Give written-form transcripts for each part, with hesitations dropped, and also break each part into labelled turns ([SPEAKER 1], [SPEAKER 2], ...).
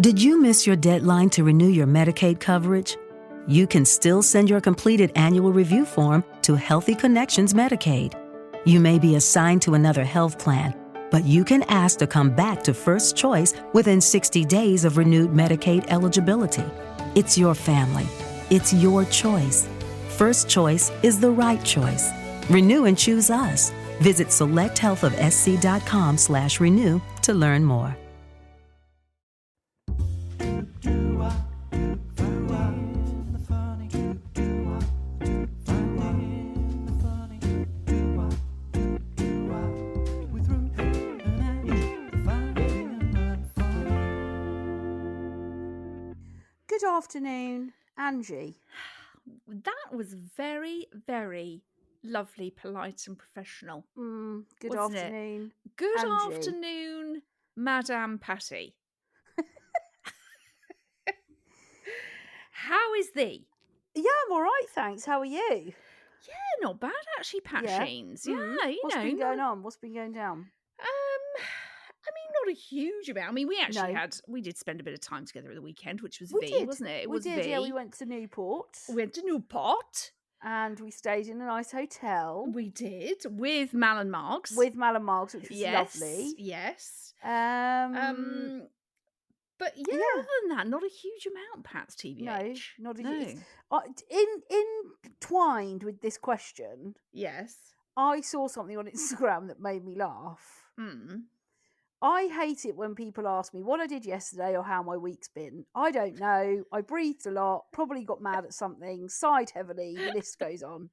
[SPEAKER 1] Did you miss your deadline to renew your Medicaid coverage? You can still send your completed annual review form to Healthy Connections Medicaid. You may be assigned to another health plan, but you can ask to come back to First Choice within 60 days of renewed Medicaid eligibility. It's your family. It's your choice. First Choice is the right choice. Renew and choose us. Visit selecthealthofsc.com/renew to learn more.
[SPEAKER 2] Good afternoon, Angie.
[SPEAKER 3] That was very, very lovely, polite and professional.
[SPEAKER 2] Good
[SPEAKER 3] Wasn't it?
[SPEAKER 2] afternoon.
[SPEAKER 3] Good
[SPEAKER 2] Angie.
[SPEAKER 3] afternoon, Madame Patty. How is thee?
[SPEAKER 2] Yeah, I'm all right, thanks. How are you?
[SPEAKER 3] Yeah, not bad actually, Pat Sheens. Yeah,
[SPEAKER 2] What's been going on? What's been going down?
[SPEAKER 3] I mean, not a huge amount. I mean, we did spend a bit of time together at the weekend, which was wasn't it? It was V.
[SPEAKER 2] Yeah, we went to Newport.
[SPEAKER 3] We went to Newport.
[SPEAKER 2] And we stayed in a nice hotel.
[SPEAKER 3] We did, with Mal and Marks.
[SPEAKER 2] With Mal and Marks, which was lovely.
[SPEAKER 3] Yes. But yeah, other than that, not a huge amount, Pat's TBH.
[SPEAKER 2] No, not a huge. Entwined with this question,
[SPEAKER 3] yes,
[SPEAKER 2] I saw something on Instagram that made me laugh. I hate it when people ask me what I did yesterday or how my week's been. I don't know. I breathed a lot, probably got mad at something, sighed heavily, the list goes on.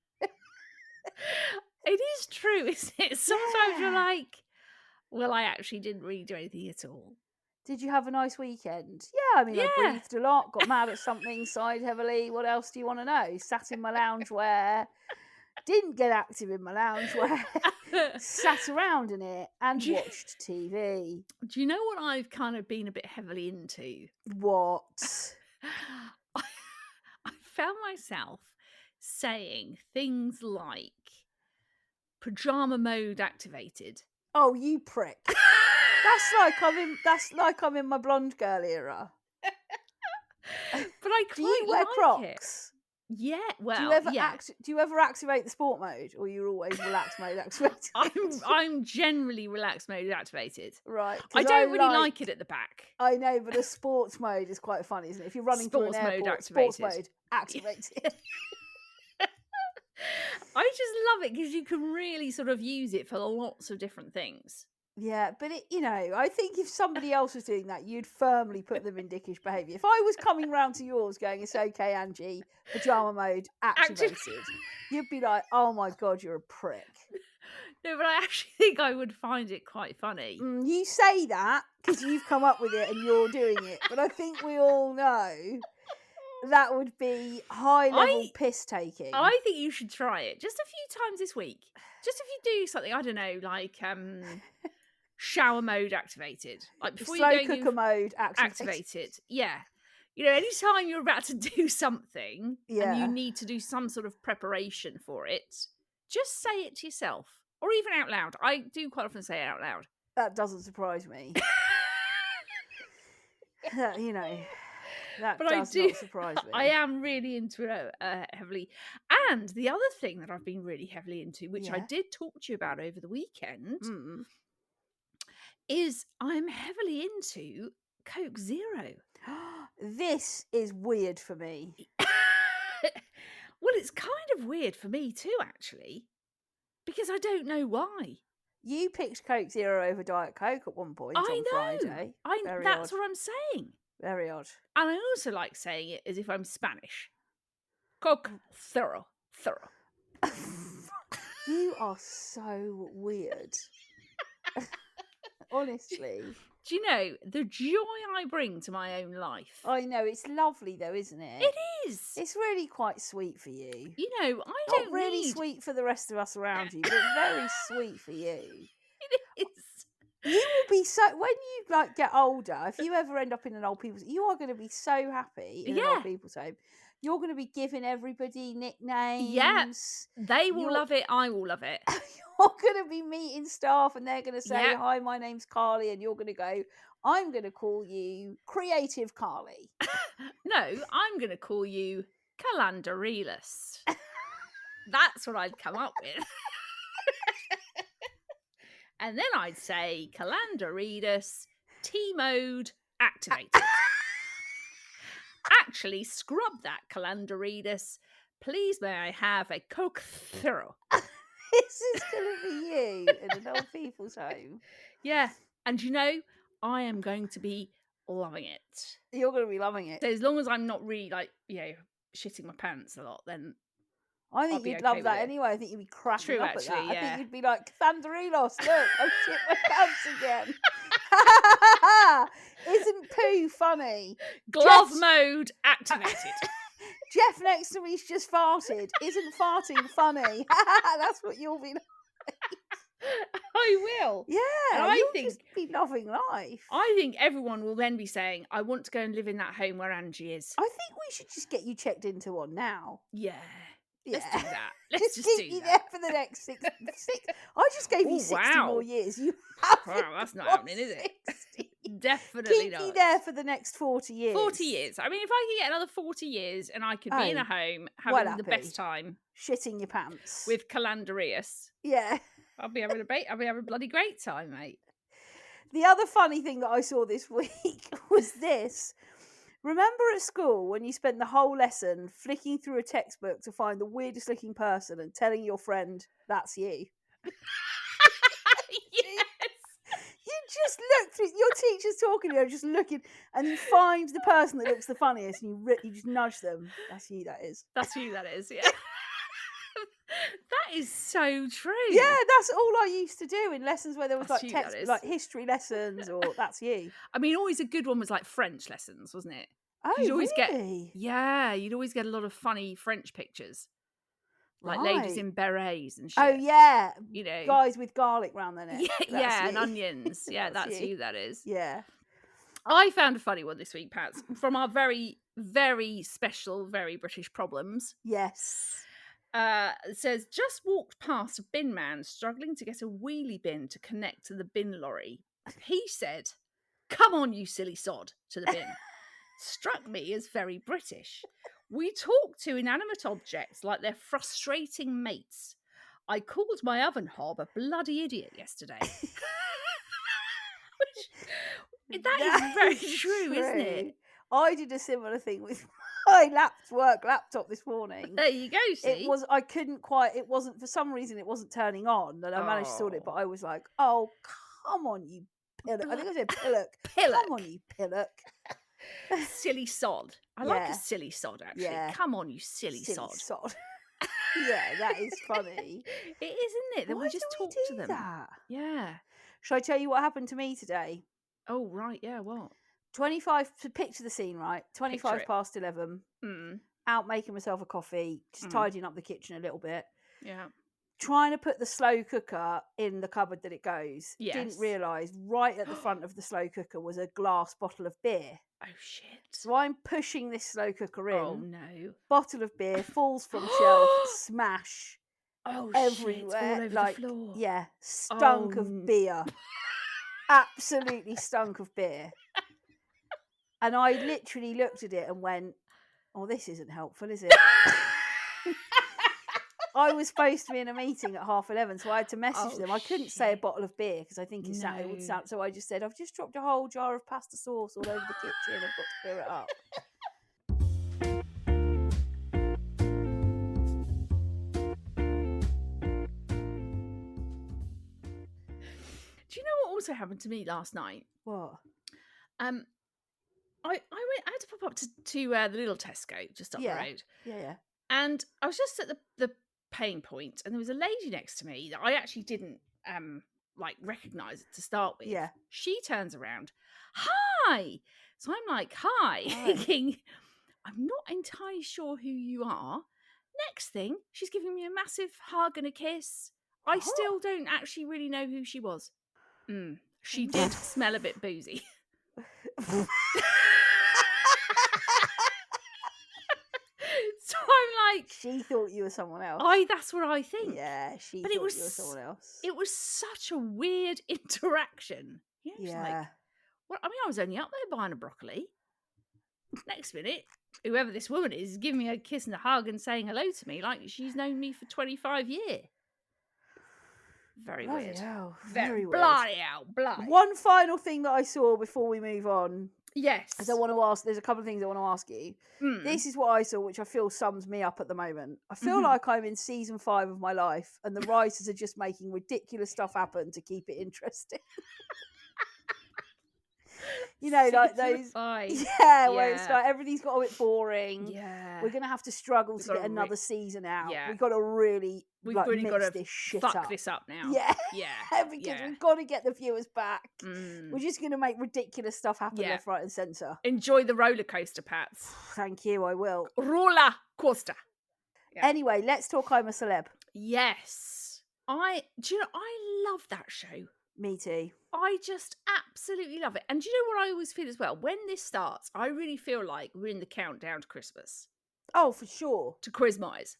[SPEAKER 3] It is true, isn't it? Sometimes you're like, well, I actually didn't really do anything at all.
[SPEAKER 2] Did you have a nice weekend? Yeah, I mean, I breathed a lot, got mad at something, sighed heavily. What else do you want to know? Sat in my loungewear, didn't get active in my loungewear, sat around in it and watched TV.
[SPEAKER 3] Do you know what I've kind of been a bit heavily into?
[SPEAKER 2] What?
[SPEAKER 3] I found myself saying things like pajama mode activated.
[SPEAKER 2] Oh, you prick. That's like I'm in my blonde girl era.
[SPEAKER 3] But I quite
[SPEAKER 2] do you wear Crocs?
[SPEAKER 3] Yeah, well,
[SPEAKER 2] do you ever activate the sport mode, or you're always relaxed mode activated?
[SPEAKER 3] I'm generally relaxed mode activated.
[SPEAKER 2] Right.
[SPEAKER 3] I don't really like it at the back.
[SPEAKER 2] I know, but a sports mode is quite funny, isn't it? If you're running through an airport, sports mode activated.
[SPEAKER 3] I just love it because you can really sort of use it for lots of different things.
[SPEAKER 2] Yeah, but I think if somebody else was doing that, you'd firmly put them in dickish behaviour. If I was coming round to yours going, it's okay, Angie, pajama mode activated, you'd be like, oh my God, you're a prick.
[SPEAKER 3] No, but I actually think I would find it quite funny.
[SPEAKER 2] You say that because you've come up with it and you're doing it, but I think we all know that would be high-level piss-taking.
[SPEAKER 3] I think you should try it just a few times this week. Just if you do something, I don't know, like shower mode activated. Like before
[SPEAKER 2] slow
[SPEAKER 3] you go
[SPEAKER 2] cooker mode activated.
[SPEAKER 3] Yeah. Anytime you're about to do something and you need to do some sort of preparation for it, just say it to yourself. Or even out loud. I do quite often say it out loud.
[SPEAKER 2] That doesn't surprise me. That does not surprise me.
[SPEAKER 3] I am really into it heavily. And the other thing that I've been really heavily into, which I did talk to you about over the weekend, is I'm heavily into Coke Zero.
[SPEAKER 2] This is weird for me.
[SPEAKER 3] Well, it's kind of weird for me too, actually, because I don't know why.
[SPEAKER 2] You picked Coke Zero over Diet Coke at one point on Friday.
[SPEAKER 3] That's what I'm saying.
[SPEAKER 2] Very odd.
[SPEAKER 3] And I also like saying it as if I'm Spanish. Coke Zero.
[SPEAKER 2] You are so weird. Honestly.
[SPEAKER 3] Do you know the joy I bring to my own life?
[SPEAKER 2] I know, it's lovely though, isn't it?
[SPEAKER 3] It is.
[SPEAKER 2] It's really quite sweet for you.
[SPEAKER 3] I don't
[SPEAKER 2] Not really sweet for the rest of us around you, but very sweet for you.
[SPEAKER 3] It is.
[SPEAKER 2] You will be so, when you like get older, if you ever end up in an old people's, you are going to be so happy in an old people's home. You're going to be giving everybody nicknames.
[SPEAKER 3] Yeah, they will love it. I will love it.
[SPEAKER 2] You're going to be meeting staff and they're going to say, hi, my name's Carly. And you're going to go, I'm going to call you Creative Carly.
[SPEAKER 3] No, I'm going to call you Calandarelis. That's what I'd come up with. And then I'd say Calandarelis T-mode activated. Actually, scrub that, Calandarelis. Please may I have a Coke Zero?
[SPEAKER 2] This is going to be you in an old people's home.
[SPEAKER 3] Yeah. And you know, I am going to be loving it.
[SPEAKER 2] You're going to be loving it.
[SPEAKER 3] So as long as I'm not really like, shitting my pants a lot, then
[SPEAKER 2] I think you'd love that anyway. I think you'd be cracking up at that.
[SPEAKER 3] Yeah.
[SPEAKER 2] I think you'd be like, Calandarelis, look, I've shit my pants again. Isn't poo funny?
[SPEAKER 3] Glove mode activated.
[SPEAKER 2] Jeff next to me's just farted. Isn't farting funny? That's what you'll be like.
[SPEAKER 3] I will.
[SPEAKER 2] Yeah,
[SPEAKER 3] and
[SPEAKER 2] you'll just be loving life.
[SPEAKER 3] I think everyone will then be saying, I want to go and live in that home where Angie is.
[SPEAKER 2] I think we should just get you checked into one now.
[SPEAKER 3] Yeah.
[SPEAKER 2] Yeah.
[SPEAKER 3] Let's do that. Let's just
[SPEAKER 2] keep you there for the next six. I just gave you 60 more years. You have.
[SPEAKER 3] Wow, that's not happening, is it?
[SPEAKER 2] 60.
[SPEAKER 3] Definitely
[SPEAKER 2] keep
[SPEAKER 3] not.
[SPEAKER 2] you there for the next 40 years.
[SPEAKER 3] 40 years. I mean, if I could get another 40 years and I could be in a home having the best time,
[SPEAKER 2] shitting your pants
[SPEAKER 3] with Calandarelis.
[SPEAKER 2] Yeah.
[SPEAKER 3] I'll be having a bloody great time, mate.
[SPEAKER 2] The other funny thing that I saw this week was this. Remember at school when you spent the whole lesson flicking through a textbook to find the weirdest looking person and telling your friend, that's you?
[SPEAKER 3] Yes.
[SPEAKER 2] You just look through, your teacher's talking to you, just looking, and you find the person that looks the funniest and you just nudge them. That's you, that is.
[SPEAKER 3] That's you, that is, yeah. That is so true.
[SPEAKER 2] Yeah, that's all I used to do in lessons where there was
[SPEAKER 3] That's
[SPEAKER 2] like history lessons or that's you.
[SPEAKER 3] I mean, always a good one was like French lessons, wasn't it?
[SPEAKER 2] Oh,
[SPEAKER 3] you'd always
[SPEAKER 2] really?
[SPEAKER 3] You'd always get a lot of funny French pictures. Like ladies in berets and shit.
[SPEAKER 2] Oh, yeah.
[SPEAKER 3] You know.
[SPEAKER 2] Guys with garlic round their neck.
[SPEAKER 3] Yeah, and onions. Yeah, that's you, that is.
[SPEAKER 2] Yeah.
[SPEAKER 3] I found a funny one this week, Pat, from our very, very special, very British problems.
[SPEAKER 2] Yes.
[SPEAKER 3] It says, just walked past a bin man struggling to get a wheelie bin to connect to the bin lorry. He said, come on, you silly sod, to the bin. Struck me as very British. We talk to inanimate objects like they're frustrating mates. I called my oven hob a bloody idiot yesterday. That is very true, isn't it?
[SPEAKER 2] I did a similar thing with my work laptop this morning.
[SPEAKER 3] There you go, see?
[SPEAKER 2] It wasn't, for some reason, it wasn't turning on, and I managed to sort it, but I was like, oh, come on, you pillock. I think I said pillock. Come on, you pillock.
[SPEAKER 3] Silly sod. I like a silly sod, actually. Yeah. Come on, you silly sod.
[SPEAKER 2] Yeah, that is funny.
[SPEAKER 3] It is, isn't it? Then we just talk to them.
[SPEAKER 2] That?
[SPEAKER 3] Yeah.
[SPEAKER 2] Shall I tell you what happened to me today?
[SPEAKER 3] Oh, right. Yeah, what?
[SPEAKER 2] 25, picture the scene, right? 25 past 11. Out making myself a coffee, just tidying up the kitchen a little bit.
[SPEAKER 3] Yeah.
[SPEAKER 2] Trying to put the slow cooker in the cupboard that it goes.
[SPEAKER 3] Yes.
[SPEAKER 2] Didn't realise right at the front of the slow cooker was a glass bottle of beer.
[SPEAKER 3] Oh, shit.
[SPEAKER 2] So I'm pushing this slow cooker in.
[SPEAKER 3] Oh, no.
[SPEAKER 2] Bottle of beer falls from shelf, smash.
[SPEAKER 3] Oh,
[SPEAKER 2] everywhere.
[SPEAKER 3] Shit. All over the floor.
[SPEAKER 2] Yeah. Stunk of beer. Absolutely stunk of beer. And I literally looked at it and went, oh, this isn't helpful, is it? I was supposed to be in a meeting at 11:30, so I had to message them. I couldn't say a bottle of beer because I think it would sound. So I just said, I've just dropped a whole jar of pasta sauce all over the kitchen. I've got to clear it up.
[SPEAKER 3] Do you know what also happened to me last night?
[SPEAKER 2] What?
[SPEAKER 3] I had to pop up to the little Tesco just up the road.
[SPEAKER 2] Yeah.
[SPEAKER 3] And I was just at the paying point, and there was a lady next to me that I actually didn't recognise to start with.
[SPEAKER 2] Yeah.
[SPEAKER 3] She turns around, hi. So I'm like, hi. Thinking, I'm not entirely sure who you are. Next thing, she's giving me a massive hug and a kiss. I still don't actually really know who she was. She did smell a bit boozy. So I'm like,
[SPEAKER 2] She thought you were someone else.
[SPEAKER 3] that's what I think.
[SPEAKER 2] Yeah, she
[SPEAKER 3] But
[SPEAKER 2] thought
[SPEAKER 3] it was
[SPEAKER 2] you were someone else.
[SPEAKER 3] It was such a weird interaction. You know, it's like, well, I mean, I was only up there buying a broccoli. Next minute, whoever this woman is giving me a kiss and a hug and saying hello to me like she's known me for 25 years. Very
[SPEAKER 2] Bloody
[SPEAKER 3] weird.
[SPEAKER 2] hell. Very weird.
[SPEAKER 3] Bloody hell. Bloody.
[SPEAKER 2] One final thing that I saw before we move on.
[SPEAKER 3] Yes.
[SPEAKER 2] As I want to ask, there's a couple of things I want to ask you. This is what I saw, which I feel sums me up at the moment. I feel like I'm in season 5 of my life and the writers are just making ridiculous stuff happen to keep it interesting. You know, like those, where it's like everything's got a bit boring.
[SPEAKER 3] Yeah,
[SPEAKER 2] we're gonna have to struggle to get another season out.
[SPEAKER 3] Yeah,
[SPEAKER 2] we've got to really,
[SPEAKER 3] we've really got to
[SPEAKER 2] this shit
[SPEAKER 3] fuck
[SPEAKER 2] up.
[SPEAKER 3] this up now.
[SPEAKER 2] Yeah,
[SPEAKER 3] yeah,
[SPEAKER 2] because we've got to get the viewers back. We're just gonna make ridiculous stuff happen left, right, and centre.
[SPEAKER 3] Enjoy the roller coaster, Pats.
[SPEAKER 2] Thank you, I will.
[SPEAKER 3] Roller coaster.
[SPEAKER 2] Yeah. Anyway, let's talk I'm a Celeb.
[SPEAKER 3] Yes, do you know, I love that show.
[SPEAKER 2] Me too.
[SPEAKER 3] I just absolutely love it. And do you know what I always feel as well? When this starts, I really feel like we're in the countdown to Christmas.
[SPEAKER 2] Oh, for sure.
[SPEAKER 3] To Christmas.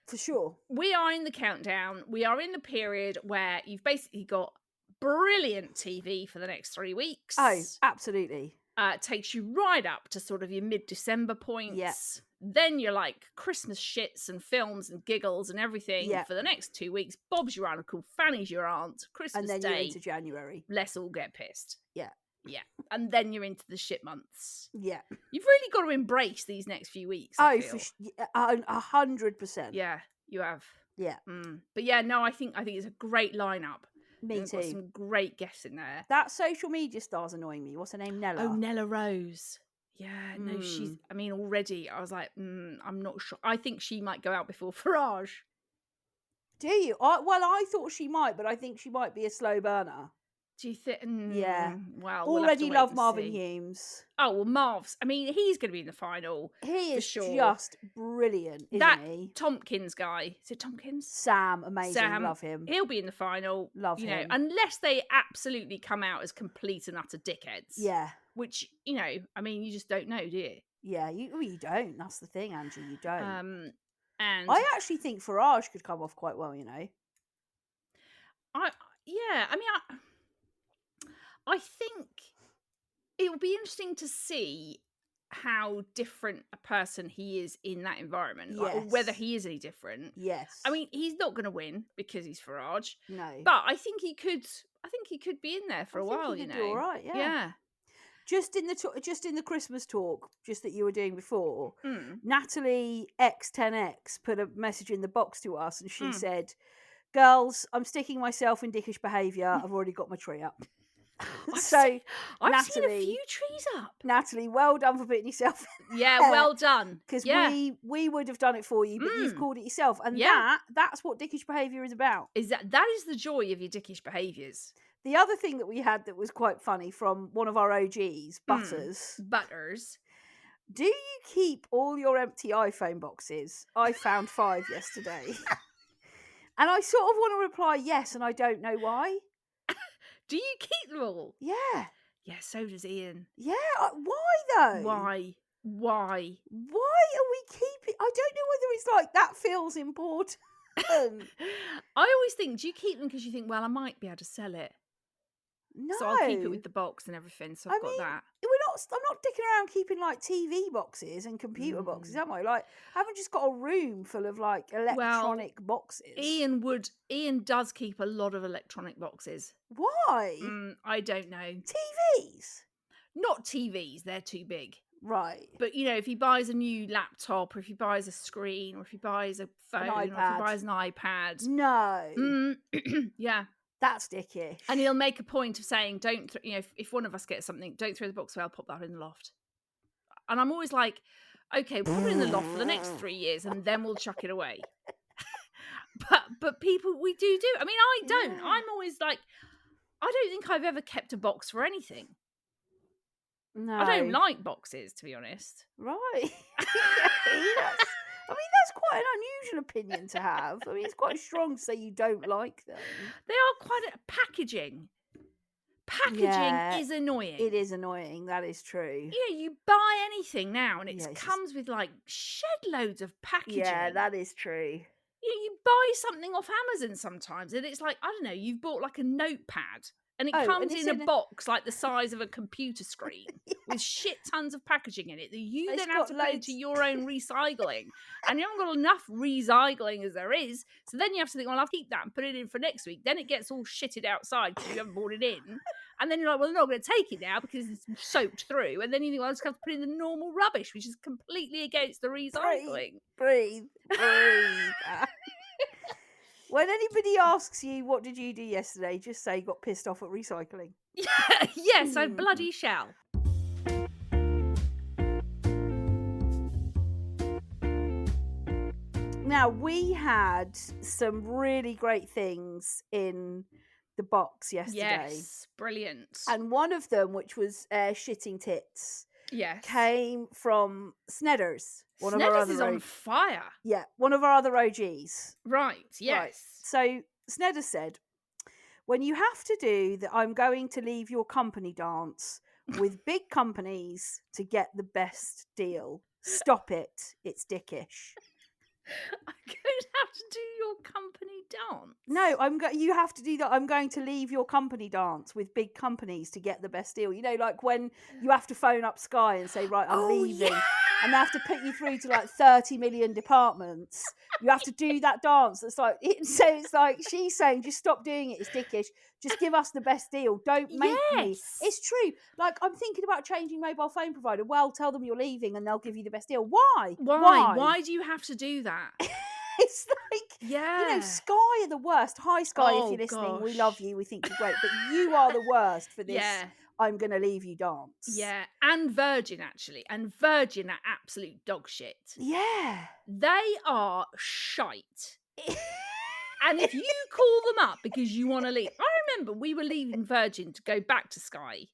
[SPEAKER 2] For sure.
[SPEAKER 3] We are in the countdown. We are in the period where you've basically got brilliant TV for the next 3 weeks.
[SPEAKER 2] Oh, absolutely.
[SPEAKER 3] It takes you right up to sort of your mid-December points.
[SPEAKER 2] Yeah.
[SPEAKER 3] Then you're like Christmas shits and films and giggles and everything for the next 2 weeks. Bob's your uncle, Fanny's your aunt, Christmas Day.
[SPEAKER 2] And then you're into January.
[SPEAKER 3] Let's all get pissed.
[SPEAKER 2] Yeah.
[SPEAKER 3] Yeah. And then you're into the shit months.
[SPEAKER 2] Yeah.
[SPEAKER 3] You've really got to embrace these next few weeks. I feel.
[SPEAKER 2] 100%.
[SPEAKER 3] Yeah, you have.
[SPEAKER 2] Yeah.
[SPEAKER 3] But yeah, no, I think it's a great lineup.
[SPEAKER 2] Me too.
[SPEAKER 3] Got some great guests in there.
[SPEAKER 2] That social media star's annoying me. What's her name? Nella.
[SPEAKER 3] Oh, Nella Rose. Yeah, no, she's. I mean, already I was like, I'm not sure. I think she might go out before Farage.
[SPEAKER 2] Do you? I thought she might, but I think she might be a slow burner.
[SPEAKER 3] Do you think?
[SPEAKER 2] Yeah.
[SPEAKER 3] Well,
[SPEAKER 2] already love Marvin Humes.
[SPEAKER 3] Oh well, Marv's. I mean, he's going to be in the final.
[SPEAKER 2] He is
[SPEAKER 3] sure.
[SPEAKER 2] Just brilliant, isn't he?
[SPEAKER 3] Tompkins guy. Is it Tompkins?
[SPEAKER 2] Sam, amazing. Sam, love him.
[SPEAKER 3] He'll be in the final.
[SPEAKER 2] Love him.
[SPEAKER 3] Unless they absolutely come out as complete and utter dickheads.
[SPEAKER 2] Yeah.
[SPEAKER 3] Which, I mean, you just don't know, do you?
[SPEAKER 2] Yeah, you don't. That's the thing, Angie. You don't.
[SPEAKER 3] And
[SPEAKER 2] I actually think Farage could come off quite well.
[SPEAKER 3] I think it will be interesting to see how different a person he is in that environment, or whether he is any different.
[SPEAKER 2] Yes.
[SPEAKER 3] I mean, he's not going to win because he's Farage.
[SPEAKER 2] No.
[SPEAKER 3] But I think he could. I think he could be in there for a while.
[SPEAKER 2] He could do all right. Yeah.
[SPEAKER 3] Yeah.
[SPEAKER 2] Just in the Christmas talk, just that you were doing before, Natalie X10X put a message in the box to us, and she said, "Girls, I'm sticking myself in Dickish behaviour. I've already got my tree up."
[SPEAKER 3] I've seen a few trees up.
[SPEAKER 2] Natalie, well done for putting yourself.
[SPEAKER 3] Yeah, well done.
[SPEAKER 2] Because we would have done it for you, but you've called it yourself, and that's what Dickish behaviour is about.
[SPEAKER 3] That is the joy of your Dickish behaviours.
[SPEAKER 2] The other thing that we had that was quite funny from one of our OGs, Butters. Do you keep all your empty iPhone boxes? I found 5 yesterday. And I sort of want to reply yes, and I don't know why.
[SPEAKER 3] Do you keep them all?
[SPEAKER 2] Yeah.
[SPEAKER 3] Yeah, so does Ian.
[SPEAKER 2] Yeah, why though?
[SPEAKER 3] Why? Why
[SPEAKER 2] are we keeping... I don't know whether it's like that feels important.
[SPEAKER 3] I always think, do you keep them because you think, well, I might be able to sell it?
[SPEAKER 2] No.
[SPEAKER 3] So I'll keep it with the box and everything, so I've got that.
[SPEAKER 2] I'm not dicking around keeping like TV boxes and computer boxes, am I? Like, I haven't just got a room full of like electronic boxes.
[SPEAKER 3] Ian does keep a lot of electronic boxes.
[SPEAKER 2] Why?
[SPEAKER 3] I don't know.
[SPEAKER 2] TVs?
[SPEAKER 3] Not TVs, they're too big.
[SPEAKER 2] Right.
[SPEAKER 3] But, if he buys a new laptop, or if he buys a screen, or if he buys a phone, or if he buys an iPad.
[SPEAKER 2] No.
[SPEAKER 3] Yeah.
[SPEAKER 2] That's dickish.
[SPEAKER 3] And he'll make a point of saying, don't, if one of us gets something, don't throw the box away, I'll pop that in the loft. And I'm always like, okay, we'll put it in the loft for the next 3 years and then we'll chuck it away. But people, we do. I mean, I don't. Yeah. I'm always like, I don't think I've ever kept a box for anything.
[SPEAKER 2] No.
[SPEAKER 3] I don't like boxes, to be honest.
[SPEAKER 2] Right. That's quite an unusual opinion to have. I mean, it's quite strong to say you don't like them.
[SPEAKER 3] They are quite packaging. packaging is annoying.
[SPEAKER 2] It is annoying. That is true.
[SPEAKER 3] You know, you buy anything now and it
[SPEAKER 2] Yeah, it's
[SPEAKER 3] comes with like shed loads of packaging.
[SPEAKER 2] Yeah, that is true.
[SPEAKER 3] You buy something off Amazon sometimes and it's like, I don't know, you've bought like a notepad and it comes
[SPEAKER 2] it's
[SPEAKER 3] in a box like the size of a computer screen with shit tons of packaging in it that you
[SPEAKER 2] It's
[SPEAKER 3] then have
[SPEAKER 2] got
[SPEAKER 3] to put
[SPEAKER 2] loads-
[SPEAKER 3] into your own recycling. And you haven't got enough recycling as there is. So then you have to think, well, I'll keep that and put it in for next week. Then it gets all shitted outside because you haven't bought it in. And then you're like, well, I'm not going to take it now because it's soaked through. And then you think, well, I just have to put it in the normal rubbish, which is completely against the recycling.
[SPEAKER 2] Breathe. When anybody asks you, what did you do yesterday? Just say, got pissed off at recycling.
[SPEAKER 3] Yes, I bloody shall.
[SPEAKER 2] Now, we had some really great things in the box yesterday.
[SPEAKER 3] Yes, brilliant.
[SPEAKER 2] And one of them, which was shitting tits,
[SPEAKER 3] yes,
[SPEAKER 2] came from Snedders.
[SPEAKER 3] Snedders is on fire.
[SPEAKER 2] Yeah, one of our other OGs.
[SPEAKER 3] Right, yes.
[SPEAKER 2] Right. So Snedders said, when you have to do the I'm going to leave your company dance with big companies to get the best deal, stop it. It's dickish.
[SPEAKER 3] I'm going to have to do your company dance.
[SPEAKER 2] No, you have to do that. I'm going to leave your company dance with big companies to get the best deal. You know, like when you have to phone up Sky and say, right, I'm leaving.
[SPEAKER 3] Yeah.
[SPEAKER 2] And they have to put you through to like 30 million departments. You have to do that dance. It's like she's saying, just stop doing it. It's dickish. Just give us the best deal. Don't make me. It's true. Like, I'm thinking about changing mobile phone provider. Well, tell them you're leaving and they'll give you the best deal. Why?
[SPEAKER 3] Why do you have to do that?
[SPEAKER 2] It's like, you know, Sky are the worst. Hi, Sky, if you're listening, we love you. We think you're great. But you are the worst for this.
[SPEAKER 3] Yeah.
[SPEAKER 2] I'm going to leave you dance.
[SPEAKER 3] Yeah, and Virgin, actually. And Virgin are absolute dog shit.
[SPEAKER 2] Yeah.
[SPEAKER 3] They are shite. And if you call them up because you want to leave... I remember we were leaving Virgin to go back to Sky.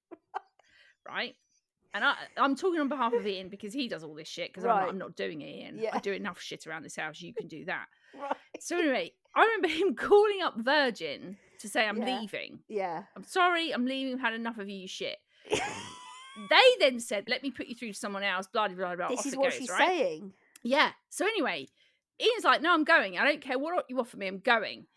[SPEAKER 3] Right? And I'm talking on behalf of Ian because he does all this shit because I'm not doing it, Ian.
[SPEAKER 2] Yeah.
[SPEAKER 3] I do enough shit around this house. You can do that.
[SPEAKER 2] Right.
[SPEAKER 3] So anyway, I remember him calling up Virgin to say, I'm leaving.
[SPEAKER 2] Yeah.
[SPEAKER 3] I'm sorry, I'm leaving. I've had enough of you shit. They then said, let me put you through to someone else, blah, blah, blah.
[SPEAKER 2] This is what she's saying.
[SPEAKER 3] Yeah. So anyway, Ian's like, no, I'm going. I don't care what you offer me. I'm going.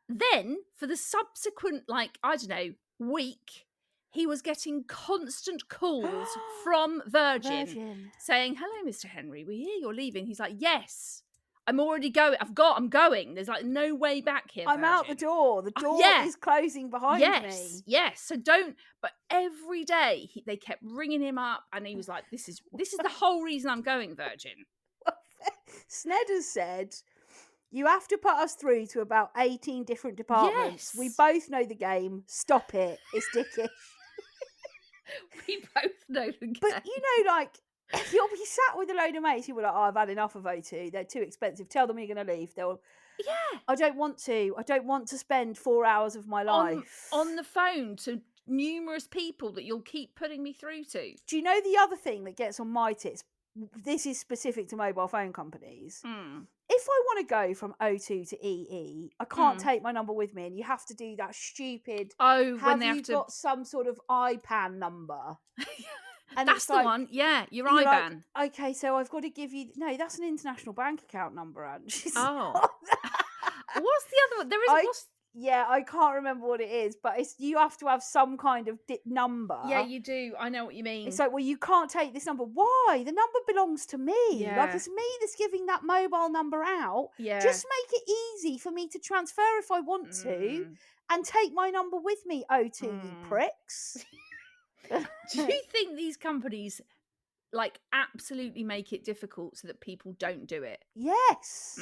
[SPEAKER 3] Then for the subsequent, like, I don't know, week, he was getting constant calls from Virgin saying, hello, Mr. Henry, we hear you're leaving. He's like, yes, I'm already going. I'm going. There's like no way back here.
[SPEAKER 2] I'm out the door. The door is closing behind me.
[SPEAKER 3] Yes. So don't. But every day they kept ringing him up, and he was like, "This is the whole reason I'm going, Virgin."
[SPEAKER 2] Snedders said, you have to put us through to about 18 different departments.
[SPEAKER 3] Yes.
[SPEAKER 2] We both know the game. Stop it. It's dickish.
[SPEAKER 3] We both know the game.
[SPEAKER 2] But you know, like, you'll be sat with a load of mates who were like, oh, I've had enough of O2. They're too expensive. Tell them you're going to leave. I don't want to. I don't want to spend 4 hours of my life
[SPEAKER 3] on the phone to numerous people that you'll keep putting me through to.
[SPEAKER 2] Do you know the other thing that gets on my tits? This is specific to mobile phone companies. If I want to go from O2 to EE, I can't take my number with me, and you have to do that stupid.
[SPEAKER 3] When they have to
[SPEAKER 2] got some sort of IBAN number?
[SPEAKER 3] And that's the one. Yeah, your IBAN.
[SPEAKER 2] Like, okay, so I've got to give you. No, that's an international bank account number, Ange.
[SPEAKER 3] What's the other one? There is.
[SPEAKER 2] Yeah, I can't remember what it is, but you have to have some kind of number.
[SPEAKER 3] Yeah, you do. I know what you mean.
[SPEAKER 2] It's like, well, you can't take this number. Why? The number belongs to me.
[SPEAKER 3] Yeah.
[SPEAKER 2] Like, it's me that's giving that mobile number out.
[SPEAKER 3] Yeah.
[SPEAKER 2] Just make it easy for me to transfer if I want to, and take my number with me, O2, you pricks.
[SPEAKER 3] Do you think these companies like absolutely make it difficult so that people don't do it?
[SPEAKER 2] Yes.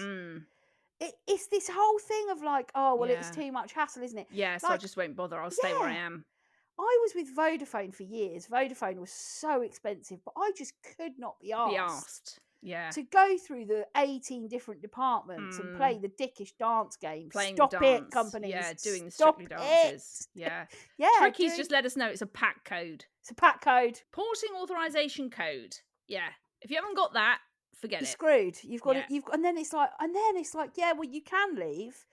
[SPEAKER 2] It's this whole thing of like, oh, well, it's too much hassle, isn't it?
[SPEAKER 3] Yeah, so I just won't bother. I'll stay where I am.
[SPEAKER 2] I was with Vodafone for years. Vodafone was so expensive, but I just could not be asked.
[SPEAKER 3] Yeah.
[SPEAKER 2] To go through the 18 different departments and play the dickish dance game.
[SPEAKER 3] Stop
[SPEAKER 2] it, companies.
[SPEAKER 3] Yeah, doing the Strictly dances. Yeah.
[SPEAKER 2] Yeah.
[SPEAKER 3] Tricky's just let us know it's a pack code.
[SPEAKER 2] It's a pack code.
[SPEAKER 3] Porting authorization code. Yeah. If you haven't got that, forget
[SPEAKER 2] You're
[SPEAKER 3] it.
[SPEAKER 2] screwed. You've got
[SPEAKER 3] Yeah.
[SPEAKER 2] to, and then it's like, yeah, well, you can leave,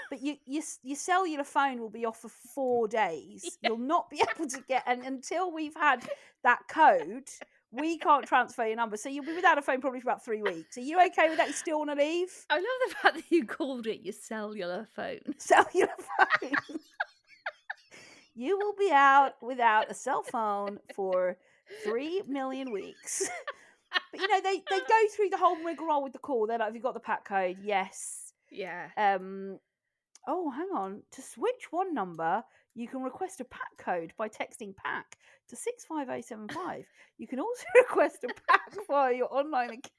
[SPEAKER 2] but your cellular phone will be off for 4 days.
[SPEAKER 3] Yeah.
[SPEAKER 2] You'll not be able to get, and until we've had that code, we can't transfer your number. So you'll be without a phone probably for about 3 weeks. Are you okay with that? You still want to leave?
[SPEAKER 3] I love the fact that you called it your cellular phone.
[SPEAKER 2] Cellular phone. You will be out without a cell phone for 3 million weeks. But you know, they go through the whole rigmarole with the call. They're like, have you got the pack code? Yes.
[SPEAKER 3] Yeah.
[SPEAKER 2] Oh, hang on. To switch one number, you can request a pack code by texting pack to 65075. You can also request a pack via your online account.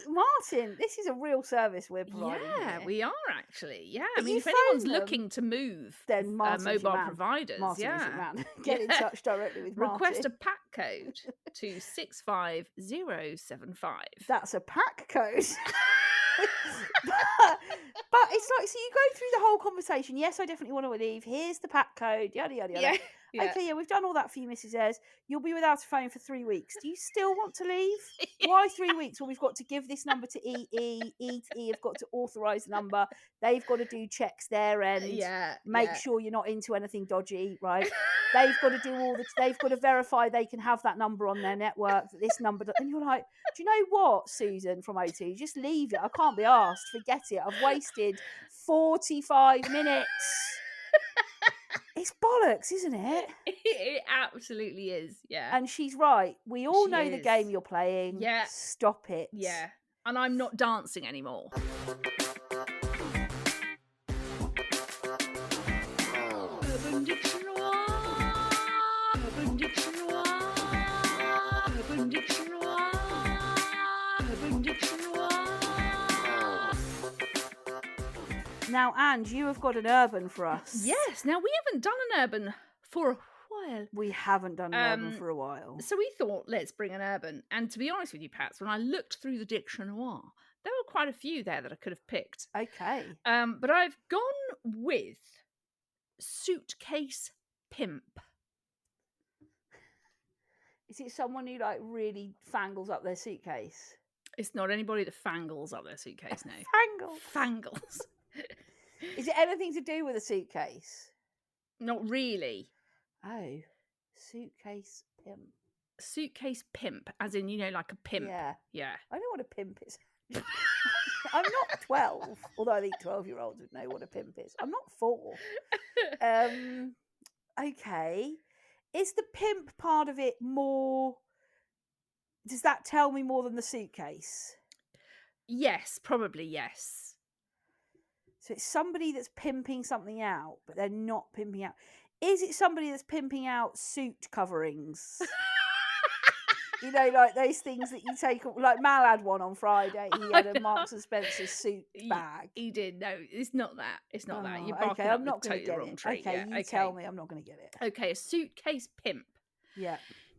[SPEAKER 2] Martin, this is a real service we're providing.
[SPEAKER 3] Yeah,
[SPEAKER 2] here.
[SPEAKER 3] we are actually. Yeah,
[SPEAKER 2] But
[SPEAKER 3] I mean,
[SPEAKER 2] you
[SPEAKER 3] if anyone's
[SPEAKER 2] phone them,
[SPEAKER 3] looking to move,
[SPEAKER 2] then Martin's your
[SPEAKER 3] mobile
[SPEAKER 2] man.
[SPEAKER 3] providers,
[SPEAKER 2] Martin is your
[SPEAKER 3] yeah,
[SPEAKER 2] man. Get in
[SPEAKER 3] Yeah.
[SPEAKER 2] touch directly with Martin.
[SPEAKER 3] request a pack code to 65075.
[SPEAKER 2] That's a pack code. but it's like, so you go through the whole conversation. Yes, I definitely want to leave. Here's the pack code. Yada yada yada.
[SPEAKER 3] Yeah.
[SPEAKER 2] Okay, yeah, we've done all that for you, Mrs. Ayres. You'll be without a phone for 3 weeks. Do you still want to leave? Why 3 weeks? Well, we've got to give this number to EE. EE have got to authorise the number. They've got to do checks their end. Make sure you're not into anything dodgy, right? They've got to do they've got to verify they can have that number on their network, that this number, and you're like, do you know what, Susan from O2, just leave it. I can't be asked. Forget it. I've wasted 45 minutes. It's bollocks, isn't it?
[SPEAKER 3] It absolutely is, yeah.
[SPEAKER 2] And she's right. We all
[SPEAKER 3] She
[SPEAKER 2] know the
[SPEAKER 3] is.
[SPEAKER 2] game you're playing.
[SPEAKER 3] Yeah.
[SPEAKER 2] Stop it.
[SPEAKER 3] Yeah. And I'm not dancing anymore. Urban Dictionoire. Urban Dictionoire. Urban Dictionoire. Urban Dictionoire.
[SPEAKER 2] Now, Ange, you have got an urban for us.
[SPEAKER 3] Yes. Now, we haven't done an urban for a while.
[SPEAKER 2] We haven't done an urban for a while.
[SPEAKER 3] So we thought, let's bring an urban. And to be honest with you, Pats, when I looked through the Dictionoire, there were quite a few there that I could have picked.
[SPEAKER 2] Okay.
[SPEAKER 3] But I've gone with suitcase pimp.
[SPEAKER 2] Is it someone who like really fangles up their suitcase?
[SPEAKER 3] It's not anybody that fangles up their suitcase, no.
[SPEAKER 2] Fangles.
[SPEAKER 3] Fangles.
[SPEAKER 2] Is it anything to do with a suitcase?
[SPEAKER 3] Not really.
[SPEAKER 2] Oh, suitcase pimp.
[SPEAKER 3] Suitcase pimp, as in, you know, like a pimp.
[SPEAKER 2] Yeah.
[SPEAKER 3] Yeah.
[SPEAKER 2] I know what a pimp is. I'm not 12, although I think 12-year-olds would know what a pimp is. I'm not 4. Okay. Is the pimp part of it more... Does that tell me more than the suitcase?
[SPEAKER 3] Yes, probably yes.
[SPEAKER 2] So it's somebody that's pimping something out, but they're not pimping out. Is it somebody that's pimping out suit coverings? You know, like those things that you take, like Mal had one on Friday. He had a Marks and Spencer suit bag.
[SPEAKER 3] He did. No, it's not that. It's not that. You're
[SPEAKER 2] Okay,
[SPEAKER 3] barking
[SPEAKER 2] I'm
[SPEAKER 3] up
[SPEAKER 2] not
[SPEAKER 3] the
[SPEAKER 2] going to
[SPEAKER 3] totally
[SPEAKER 2] get
[SPEAKER 3] wrong
[SPEAKER 2] it.
[SPEAKER 3] tree.
[SPEAKER 2] Okay,
[SPEAKER 3] Yeah,
[SPEAKER 2] you tell me. I'm not going to get it.
[SPEAKER 3] Okay, a suitcase pimp.
[SPEAKER 2] Yeah.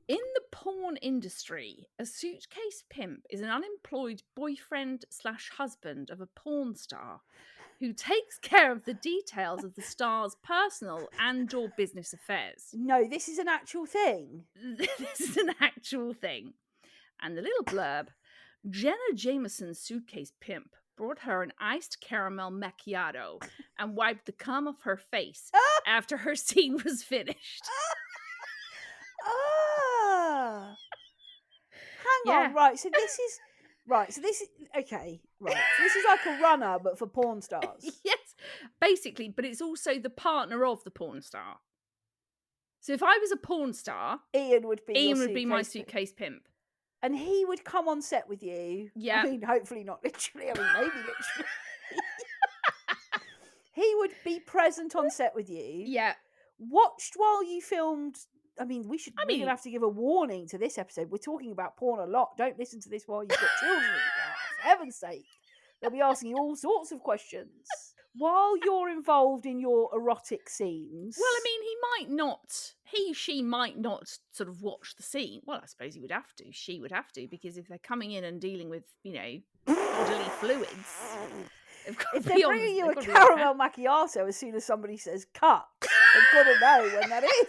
[SPEAKER 3] In the porn industry, a suitcase pimp is an unemployed boyfriend/husband of a porn star who takes care of the details of the star's personal and/or business affairs.
[SPEAKER 2] No, this is an actual thing.
[SPEAKER 3] This is an actual thing. And the little blurb, Jenna Jameson's suitcase pimp brought her an iced caramel macchiato and wiped the cum off her face after her scene was finished.
[SPEAKER 2] Hang on, right. So this is okay. Right, so this is like a runner, but for porn stars.
[SPEAKER 3] Yes, basically, but it's also the partner of the porn star. So if I was a porn star,
[SPEAKER 2] Ian would be
[SPEAKER 3] my suitcase pimp,
[SPEAKER 2] and he would come on set with you.
[SPEAKER 3] Yeah,
[SPEAKER 2] I mean, hopefully not literally. I mean, maybe literally. He would be present on set with you.
[SPEAKER 3] Yeah,
[SPEAKER 2] watched while you filmed. I mean, we're going to have to give a warning to this episode. We're talking about porn a lot. Don't listen to this while you've got children in the car. For heaven's sake. They'll be asking you all sorts of questions. While you're involved in your erotic scenes.
[SPEAKER 3] Well, I mean, she might not sort of watch the scene. Well, I suppose he would have to. She would have to, because if they're coming in and dealing with, you know, bodily fluids.
[SPEAKER 2] If they're bringing you a caramel macchiato as soon as somebody says cut, they've got to know when that is.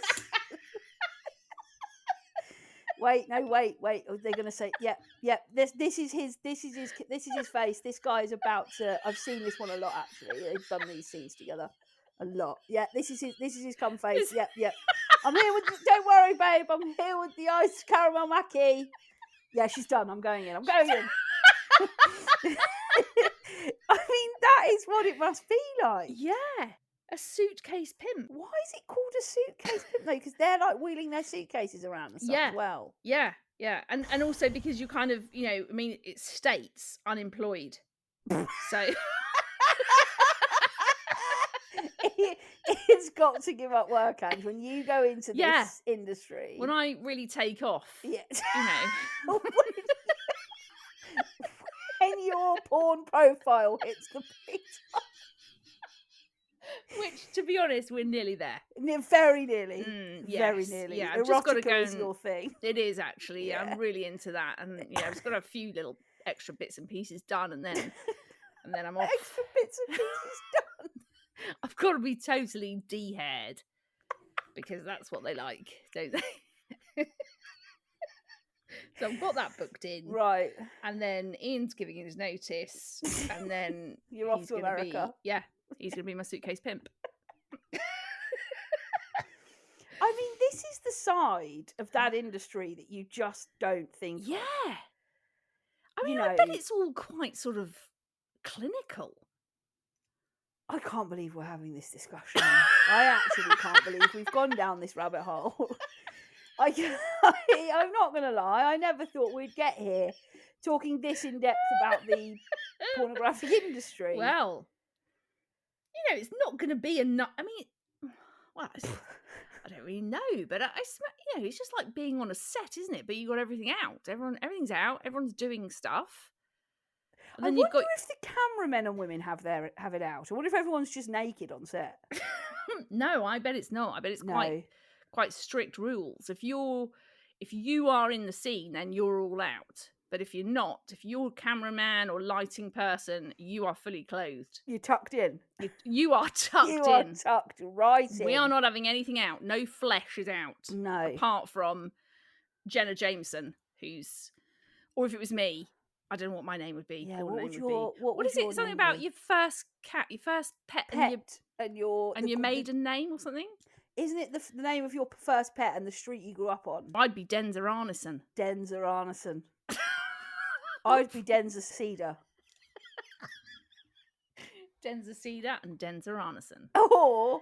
[SPEAKER 2] Wait. Oh, they're gonna say, yep. This is his face. This guy is about to. I've seen this one a lot actually. They've done these scenes together a lot. Yeah, this is his cum face. Yep. I'm here with. Don't worry, babe. I'm here with the iced caramel mackie. Yeah, she's done. I'm going in. I mean, that is what it must be like.
[SPEAKER 3] Yeah, a suitcase pimp.
[SPEAKER 2] Why is it called a suitcase pimp though? Because they're like wheeling their suitcases around and stuff as well.
[SPEAKER 3] Yeah, and also because you kind of, you know, I mean, it states unemployed, so
[SPEAKER 2] it's got to give up work, Ange, when you go into this industry.
[SPEAKER 3] When I really take off,
[SPEAKER 2] yeah,
[SPEAKER 3] you know.
[SPEAKER 2] When your porn profile hits the pizza.
[SPEAKER 3] Which, to be honest, we're nearly there.
[SPEAKER 2] Very nearly.
[SPEAKER 3] Yes.
[SPEAKER 2] Very nearly.
[SPEAKER 3] Yeah, I've just got to go.
[SPEAKER 2] Is your thing.
[SPEAKER 3] It is actually. Yeah. I'm really into that, and yeah, I've just got a few little extra bits and pieces done, and then I'm off.
[SPEAKER 2] Extra bits and pieces done.
[SPEAKER 3] I've got to be totally de-haired because that's what they like, don't they? So I've got that booked in,
[SPEAKER 2] right? And
[SPEAKER 3] then Ian's giving his notice, and then
[SPEAKER 2] you're off to America.
[SPEAKER 3] He's going to be my suitcase pimp.
[SPEAKER 2] I mean, this is the side of that industry that you just don't think.
[SPEAKER 3] Yeah.
[SPEAKER 2] Of.
[SPEAKER 3] I mean, I bet it's all quite sort of clinical.
[SPEAKER 2] I can't believe we're having this discussion. I actually can't believe we've gone down this rabbit hole. I'm not going to lie. I never thought we'd get here talking this in depth about the pornographic industry.
[SPEAKER 3] Well, you know, it's not going to be enough. I mean, well, I don't really know, but you know, it's just like being on a set, isn't it? But you got everything out. Everything's out. Everyone's doing stuff.
[SPEAKER 2] And then I wonder if the cameramen and women have it out. I wonder if everyone's just naked on set.
[SPEAKER 3] No, I bet it's not. I bet it's quite strict rules. If you are in the scene, then you're all out. But if you're not, if you're a cameraman or lighting person, you are fully clothed.
[SPEAKER 2] You're tucked in.
[SPEAKER 3] You are tucked in.
[SPEAKER 2] You are tucked right in.
[SPEAKER 3] We are not having anything out. No flesh is out.
[SPEAKER 2] No.
[SPEAKER 3] Apart from Jenna Jameson, or if it was me, I don't know what my name would be.
[SPEAKER 2] Yeah,
[SPEAKER 3] what
[SPEAKER 2] is
[SPEAKER 3] it? Something about your first cat, your first pet
[SPEAKER 2] and your
[SPEAKER 3] maiden name or something?
[SPEAKER 2] Isn't it the name of your first pet and the street you grew up on?
[SPEAKER 3] I'd be Denza Arneson.
[SPEAKER 2] Denza Arneson. I'd be Denza Cedar.
[SPEAKER 3] Denza Cedar and Denza Arneson.
[SPEAKER 2] Or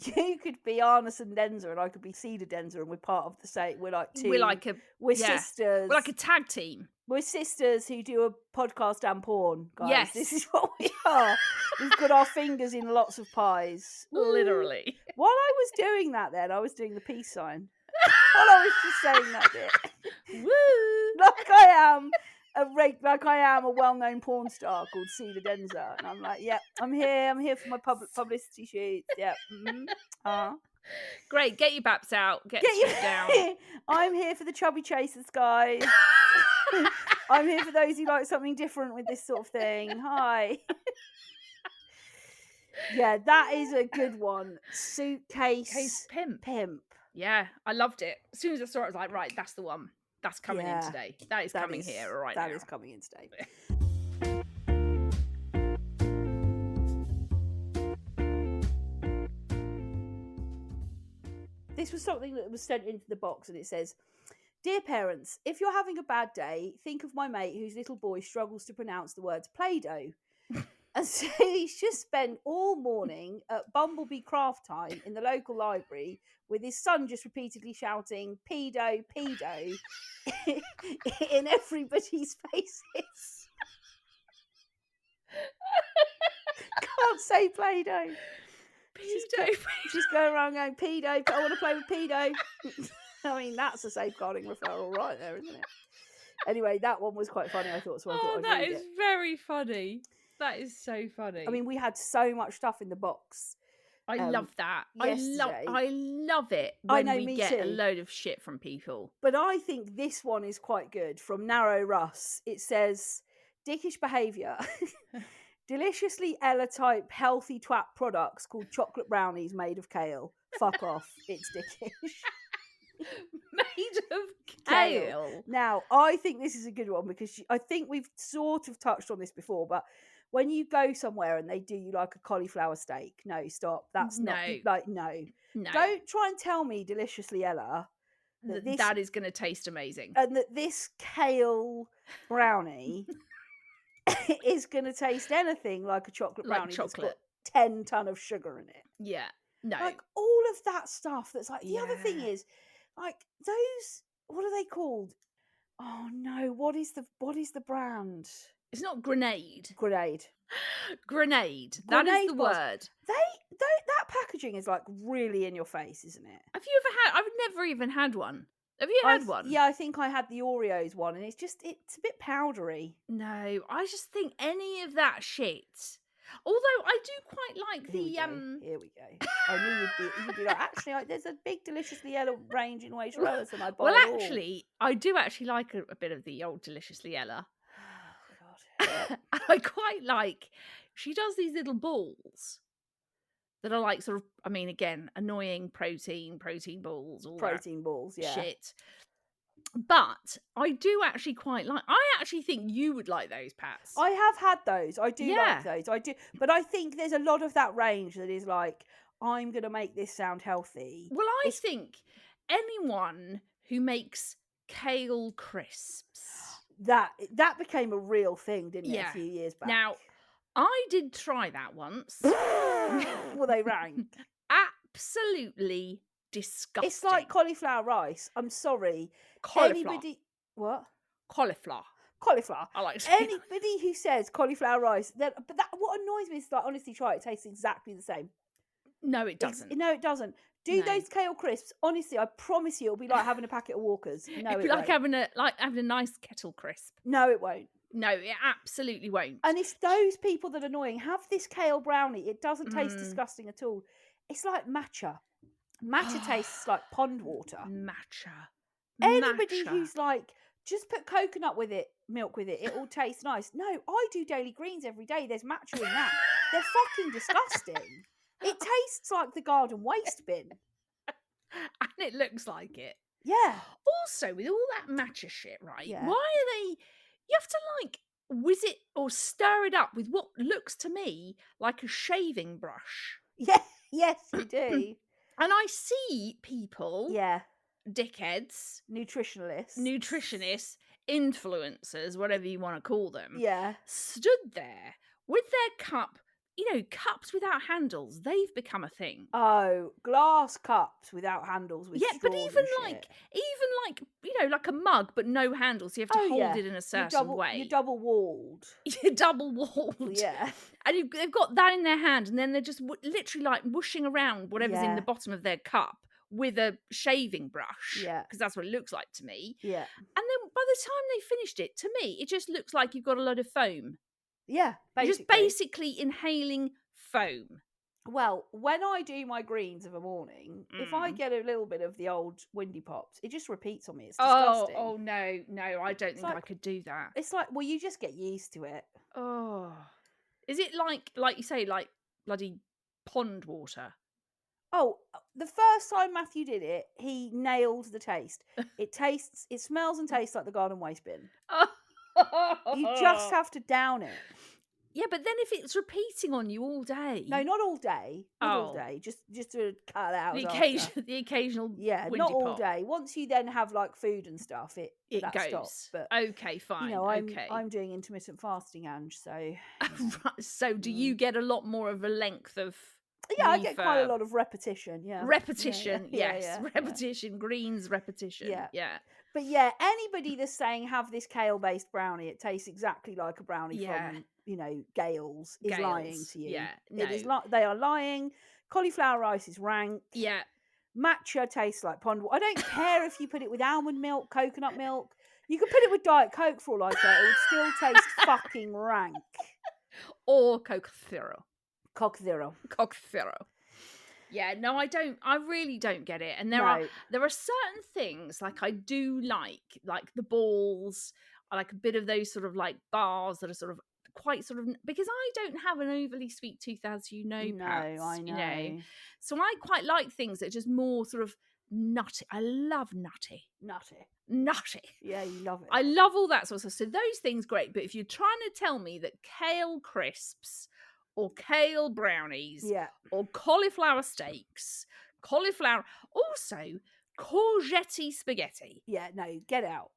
[SPEAKER 2] you could be Arneson Denza and I could be Cedar Denza, and we're part of the same. We're like two. We're sisters.
[SPEAKER 3] We're like a tag team.
[SPEAKER 2] We're sisters who do a podcast and porn, guys.
[SPEAKER 3] Yes.
[SPEAKER 2] This is what we are. We've got our fingers in lots of pies.
[SPEAKER 3] Literally.
[SPEAKER 2] While I was doing that then, I was doing the peace sign. While I was just saying that bit.
[SPEAKER 3] Woo!
[SPEAKER 2] Like I am a well-known porn star called Cedar Denza. And I'm like, yep, I'm here for my publicity shoots. Yep. Mm-hmm.
[SPEAKER 3] Great, get your baps out. Get down.
[SPEAKER 2] I'm here for the chubby chasers, guys. I'm here for those who like something different with this sort of thing. Hi. Yeah, that is a good one. Suitcase pimp.
[SPEAKER 3] Yeah, I loved it. As soon as I saw it, I was like, right, that's the one. That's coming in today. That is coming here right now.
[SPEAKER 2] That is coming in today. This was something that was sent into the box, and it says, "Dear parents, if you're having a bad day, think of my mate whose little boy struggles to pronounce the words Play-Doh. And so he's just spent all morning at Bumblebee Craft Time in the local library with his son just repeatedly shouting, pedo, pedo, in everybody's faces." Can't say Play-Doh.
[SPEAKER 3] Pedo.
[SPEAKER 2] Just going around going, pedo, I want to play with pedo. I mean, that's a safeguarding referral right there, isn't it? Anyway, that one was quite funny, I thought. So I thought I'd
[SPEAKER 3] that
[SPEAKER 2] read
[SPEAKER 3] is
[SPEAKER 2] it.
[SPEAKER 3] Very funny. That is so funny.
[SPEAKER 2] I mean, we had so much stuff in the box.
[SPEAKER 3] I love that.
[SPEAKER 2] Yesterday.
[SPEAKER 3] I love it when we get
[SPEAKER 2] too.
[SPEAKER 3] a load of shit from people.
[SPEAKER 2] But I think this one is quite good. From Narrow Russ, it says, "Dickish behaviour. Deliciously Ella-type healthy twat products called chocolate brownies made of kale. Fuck off. It's Dickish."
[SPEAKER 3] Made of
[SPEAKER 2] Kale.
[SPEAKER 3] kale.
[SPEAKER 2] Now, I think this is a good one because I think we've sort of touched on this before, but when you go somewhere and they do you like a cauliflower steak, no, stop. That's not
[SPEAKER 3] No.
[SPEAKER 2] like no.
[SPEAKER 3] No.
[SPEAKER 2] Don't try and tell me, Deliciously Ella,
[SPEAKER 3] That is going to taste amazing.
[SPEAKER 2] and that this kale brownie is going to taste anything like a chocolate
[SPEAKER 3] Like
[SPEAKER 2] brownie that's got
[SPEAKER 3] chocolate.
[SPEAKER 2] 10 ton of sugar in it.
[SPEAKER 3] Yeah. No.
[SPEAKER 2] Like all of that stuff that's like the other thing
[SPEAKER 3] Yeah.
[SPEAKER 2] is like those, what are they called? Oh no, what is the brand?
[SPEAKER 3] It's not grenade.
[SPEAKER 2] Grenade.
[SPEAKER 3] Grenade. That is
[SPEAKER 2] Grenade
[SPEAKER 3] the
[SPEAKER 2] bars.
[SPEAKER 3] word.
[SPEAKER 2] That packaging is like really in your face, isn't it?
[SPEAKER 3] Have you ever had? I've never even had one. Have you had one?
[SPEAKER 2] Yeah, I think I had the Oreos one, and it's a bit powdery.
[SPEAKER 3] No, I just think any of that shit. Although I do quite like
[SPEAKER 2] Here we go. I knew you'd be like, actually, there's a big Deliciously Ella range in Waitrose, and I buy
[SPEAKER 3] well,
[SPEAKER 2] it all.
[SPEAKER 3] actually, I do actually like a bit of the old Deliciously Ella.
[SPEAKER 2] Oh God.
[SPEAKER 3] And I quite like. She does these little balls that are like sort of. I mean, again, annoying protein balls, all
[SPEAKER 2] Protein balls, yeah.
[SPEAKER 3] shit. But I do actually quite like. I actually think you would like those, Pats.
[SPEAKER 2] I have had those. I do
[SPEAKER 3] Yeah.
[SPEAKER 2] like those. I do, but I think there's a lot of that range that is like, I'm gonna make this sound healthy.
[SPEAKER 3] Well, I think anyone who makes kale crisps.
[SPEAKER 2] That became a real thing, didn't it?
[SPEAKER 3] Yeah.
[SPEAKER 2] A few years back.
[SPEAKER 3] Now, I did try that once.
[SPEAKER 2] Well, they rank.
[SPEAKER 3] Absolutely disgusting.
[SPEAKER 2] It's like cauliflower rice. I'm sorry.
[SPEAKER 3] cauliflower.
[SPEAKER 2] What?
[SPEAKER 3] Cauliflower.
[SPEAKER 2] Cauliflower.
[SPEAKER 3] I like to say that.
[SPEAKER 2] Anybody who says cauliflower rice, but what annoys me is like, honestly, try it. It tastes exactly the same.
[SPEAKER 3] No, it doesn't.
[SPEAKER 2] No, it doesn't. Do
[SPEAKER 3] No.
[SPEAKER 2] those kale crisps. Honestly, I promise you, it'll be like having a packet of Walkers. No,
[SPEAKER 3] It'd
[SPEAKER 2] it
[SPEAKER 3] be like
[SPEAKER 2] won't.
[SPEAKER 3] having a nice kettle crisp.
[SPEAKER 2] No, it won't.
[SPEAKER 3] No, it absolutely won't.
[SPEAKER 2] And it's those people that are annoying. Have this kale brownie. It doesn't taste disgusting at all. It's like matcha. Matcha tastes like pond water.
[SPEAKER 3] Matcha.
[SPEAKER 2] Anybody who's like, just put coconut with it, milk with it, it all tastes nice. No, I do daily greens every day. There's matcha in that. They're fucking disgusting. It tastes like the garden waste bin.
[SPEAKER 3] And it looks like it.
[SPEAKER 2] Yeah.
[SPEAKER 3] Also, with all that matcha shit, right?
[SPEAKER 2] Yeah.
[SPEAKER 3] Why are they... You have to, like, whiz it or stir it up with what looks to me like a shaving brush.
[SPEAKER 2] Yeah. Yes, you do.
[SPEAKER 3] And I see people,
[SPEAKER 2] Yeah.
[SPEAKER 3] dickheads,
[SPEAKER 2] Nutritionalists.
[SPEAKER 3] influencers, whatever you want to call them,
[SPEAKER 2] Yeah.
[SPEAKER 3] stood there with their cup. You know, cups without handles, they've become a thing.
[SPEAKER 2] Oh, glass cups without handles with
[SPEAKER 3] Yeah, but
[SPEAKER 2] straws
[SPEAKER 3] even
[SPEAKER 2] and
[SPEAKER 3] like,
[SPEAKER 2] shit.
[SPEAKER 3] you know, like a mug, but no handles. So you have to
[SPEAKER 2] Oh,
[SPEAKER 3] hold
[SPEAKER 2] yeah.
[SPEAKER 3] it in a certain way.
[SPEAKER 2] You're double walled.
[SPEAKER 3] You're double walled.
[SPEAKER 2] Yeah.
[SPEAKER 3] And they've got that in their hand, and then they're just literally like whooshing around whatever's in
[SPEAKER 2] Yeah.
[SPEAKER 3] the bottom of their cup with a shaving brush.
[SPEAKER 2] Yeah.
[SPEAKER 3] Because that's what it looks like to me.
[SPEAKER 2] Yeah.
[SPEAKER 3] And then by the time they finished it, to me, it just looks like you've got a load of foam.
[SPEAKER 2] Yeah.
[SPEAKER 3] You're just basically inhaling foam.
[SPEAKER 2] Well, when I do my greens of a morning, if I
[SPEAKER 3] Mm.
[SPEAKER 2] get a little bit of the old windy pops, it just repeats on me. It's disgusting.
[SPEAKER 3] Oh no, I don't think I
[SPEAKER 2] like-
[SPEAKER 3] could do that.
[SPEAKER 2] It's like, well, you just get used to it.
[SPEAKER 3] Oh, is it like you say, like bloody pond water?
[SPEAKER 2] Oh, the first time Matthew did it, he nailed the taste. It smells and tastes like the garden waste bin. You just have to down it.
[SPEAKER 3] Yeah, but then if it's repeating on you all day,
[SPEAKER 2] No, not all day. Not all
[SPEAKER 3] Oh.
[SPEAKER 2] day. Just to cut it out.
[SPEAKER 3] the
[SPEAKER 2] after.
[SPEAKER 3] occasional
[SPEAKER 2] Yeah,
[SPEAKER 3] windy
[SPEAKER 2] not all
[SPEAKER 3] pop.
[SPEAKER 2] day. Once you then have like food and stuff,
[SPEAKER 3] It
[SPEAKER 2] that
[SPEAKER 3] goes.
[SPEAKER 2] stops. But
[SPEAKER 3] Okay, fine.
[SPEAKER 2] you know,
[SPEAKER 3] okay.
[SPEAKER 2] I'm doing intermittent fasting, Ange. So
[SPEAKER 3] Right, so do you get a lot more of a length of?
[SPEAKER 2] yeah, I get quite a
[SPEAKER 3] refurb?
[SPEAKER 2] lot of repetition. Yeah,
[SPEAKER 3] Repetition,
[SPEAKER 2] Yeah,
[SPEAKER 3] yes,
[SPEAKER 2] yeah, yeah.
[SPEAKER 3] repetition. Greens repetition.
[SPEAKER 2] Yeah.
[SPEAKER 3] yeah.
[SPEAKER 2] But yeah, anybody that's saying have this kale-based brownie, it tastes exactly like a brownie
[SPEAKER 3] Yeah.
[SPEAKER 2] from Gales, is lying
[SPEAKER 3] Gales,
[SPEAKER 2] to you.
[SPEAKER 3] yeah,
[SPEAKER 2] It is
[SPEAKER 3] no.
[SPEAKER 2] they are lying. Cauliflower rice is rank.
[SPEAKER 3] Yeah.
[SPEAKER 2] Matcha tastes like pond water. I don't care if you put it with almond milk, coconut milk. You could put it with Diet Coke for all I care. It would still taste fucking rank.
[SPEAKER 3] Or Coke Zero.
[SPEAKER 2] Cock zero.
[SPEAKER 3] Coke Zero. Yeah, no, I don't. I really don't get it. And there are certain things like I do like the balls. I like a bit of those sort of like bars that are sort of quite sort of, because I don't have an overly sweet tooth, as you know, Pats,
[SPEAKER 2] I know.
[SPEAKER 3] you know. So I quite like things that are just more sort of nutty. I love nutty.
[SPEAKER 2] Nutty. Yeah, you love it.
[SPEAKER 3] I love all that sort of stuff. So those things, great. But if you're trying to tell me that kale crisps or kale brownies
[SPEAKER 2] Yeah.
[SPEAKER 3] or cauliflower steaks, also courgette spaghetti.
[SPEAKER 2] Yeah, no, get out.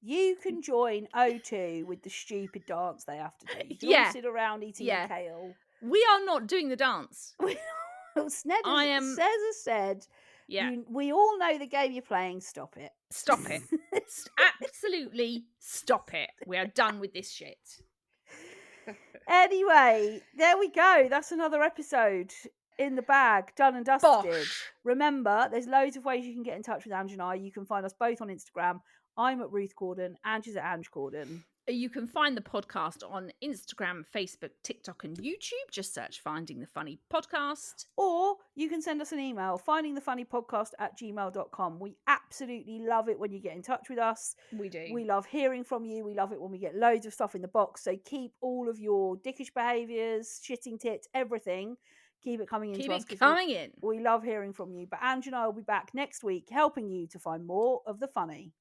[SPEAKER 2] You can join O2 with the stupid dance they have to do. You can all sit around eating a kale.
[SPEAKER 3] We are not doing the dance.
[SPEAKER 2] Cesar said, we all know the game you're playing. Stop it.
[SPEAKER 3] Stop it. Absolutely stop it. We are done with this shit.
[SPEAKER 2] Anyway, there we go. That's another episode in the bag, done and dusted.
[SPEAKER 3] Bosh.
[SPEAKER 2] Remember, there's loads of ways you can get in touch with Ange and I. You can find us both on Instagram. I'm at Ruth Corden. Ange is at Ange Corden.
[SPEAKER 3] You can find the podcast on Instagram, Facebook, TikTok, and YouTube. Just search Finding the Funny Podcast.
[SPEAKER 2] Or you can send us an email, findingthefunnypodcast@gmail.com. We absolutely love it when you get in touch with us.
[SPEAKER 3] We do.
[SPEAKER 2] We love hearing from you. We love it when we get loads of stuff in the box. So keep all of your dickish behaviours, shitting tits, everything. Keep it coming into us.
[SPEAKER 3] Keep it coming in.
[SPEAKER 2] We love hearing from you. But Ange and I will be back next week helping you to find more of the funny.